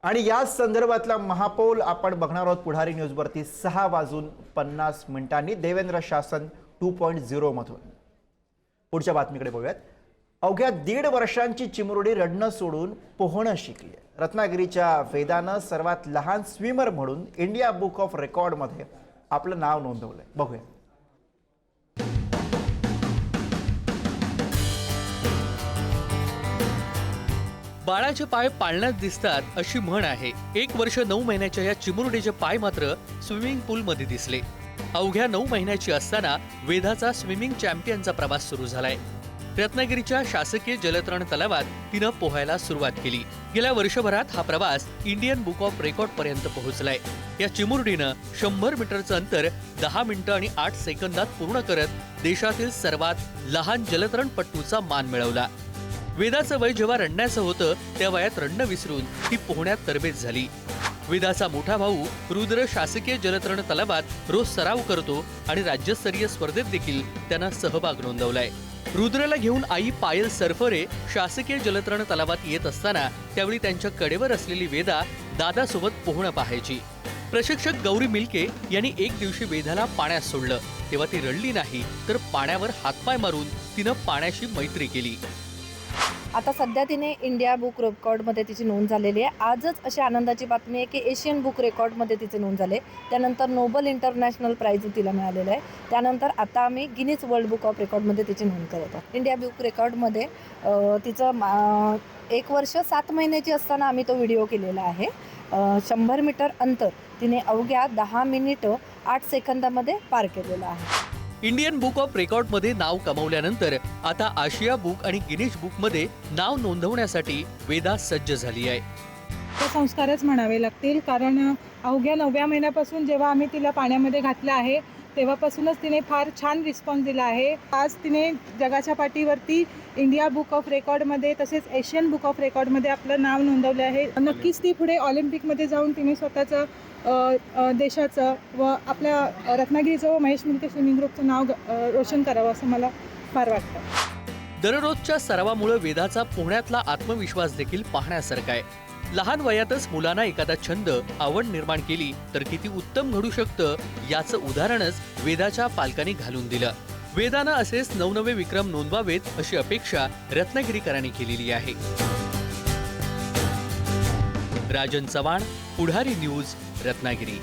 आणि याच संदर्भातला महापौल आपण बघणार आहोत पुढारी न्यूजवरती 6:50 देवेंद्र शासन 2.0 मधून। पुढच्या बातमीकडे बोलूयात। अवघ्या 1.5 वर्षांची चिमुरडी रडणं सोडून पोहणं शिकली। रत्नागिरीच्या वेदानं सर्वात लहान स्विमर म्हणून इंडिया बुक ऑफ रेकॉर्डमध्ये आपलं नाव नोंदवलंय। बघूया। बाळाचे पाय पाळण्यात दिसतात अशी म्हण आहे। 1 वर्ष 9 महिन्याच्या या चिमुरडीचे पाय मात्र स्विमिंग पूलमध्ये दिसले। अवघ्या 9 महिन्याची असताना वेदाचा स्विमिंग चॅम्पियनचा प्रवास सुरू झालाय। रत्नागिरीच्या शासकीय जलतरण तलावात तिनं पोहायला सुरुवात केली। गेल्या वर्षभरात हा प्रवास इंडियन बुक ऑफ रेकॉर्ड पर्यंत पोहोचलाय। या चिमुरडीनं 100 मीटरचं अंतर 10 मिनिटं आणि 8 सेकंदात पूर्ण करत देशातील सर्वात लहान जलतरणपटूचा मान मिळवला। वेदाचं वय जेव्हा रडण्याचं होतं त्या वयात रडणं विसरून ती पोहण्यात तरबेज झाली। वेदाचा मोठा भाऊ रुद्र शासकीय जलतरण तलावात रोज सराव करतो आणि राज्यस्तरीय स्पर्धेत देखील त्यानं सहभाग नोंदवलाय। रुद्रला घेऊन आई पायल सरफरे शासकीय जलतरण तलावात येत असताना त्यावेळी त्यांच्या कडेवर असलेली वेदा दादासोबत पोहणं पाहायची। प्रशिक्षक गौरी मिल्के यांनी एक दिवशी वेदाला पाण्यात सोडलं तेव्हा ती रडली नाही तर पाण्यावर हातपाय मारून तिनं पाण्याशी मैत्री केली। आता सध्या तिने इंडिया बुक रेकॉर्डमध्ये तिची नोंद झालेली आहे। आजच अशी आनंदाची बातमी आहे की एशियन बुक रेकॉर्डमध्ये तिचे नोंद झाले। त्यानंतर नोबल इंटरनॅशनल प्राइज तिला मिळालेलं आहे। त्यानंतर आता आम्ही गिनीज वर्ल्ड बुक ऑफ रेकॉर्डमध्ये तिची नोंद करत आहोत। इंडिया बुक रेकॉर्डमध्ये तिचं 1 वर्ष 7 महिन्याची असताना आम्ही तो व्हिडिओ केलेला आहे। 100 मीटर अंतर तिने अवघ्या 10 मिनिटं 8 सेकंदामध्ये पार केलेलं आहे। इंडियन बुक ऑफ रेकॉर्डमध्ये नाव कमावल्यानंतर आता आशिया बुक आणि गिनीज बुकमध्ये नाव नोंदवण्यासाठी वेदा सज्ज झाली आहे। ते संस्कारच म्हणावे लागतील, कारण अवघ्या 9व्या महिन्यापासून जेव्हा आम्ही तिला पाण्यामध्ये घातलं आहे तेव्हापासूनच तिने फार छान रिस्पॉन्स दिला आहे। आज तिने जगाच्या पाठीवरती इंडिया बुक ऑफ रेकॉर्डमध्ये तसेच एशियन बुक ऑफ रेकॉर्डमध्ये आपलं नाव नोंदवलं आहे। नक्कीच ती पुढे ऑलिम्पिकमध्ये जाऊन तिने स्वतःचं देशाचं व आपल्या रत्नागिरीचं व महेश मिल्के स्विमिंग ग्रुपचं नाव रोशन करावं असं मला फार वाटतं। दररोजच्या सरावामुळे वेदाचा पोहण्यातला आत्मविश्वास देखील पाहण्यासारखा आहे। लहान वयातच मुलांना एखादा छंद आवड निर्माण केली तर किती उत्तम घडू शकतं याचं उदाहरणच वेदाच्या पालकांनी घालून दिलं। वेदानं असेच नवनवे विक्रम नोंदवावेत अशी अपेक्षा रत्नागिरीकरांनी केलेली आहे। राजन चव्हाण, पुढारी न्यूज, रत्नागिरी।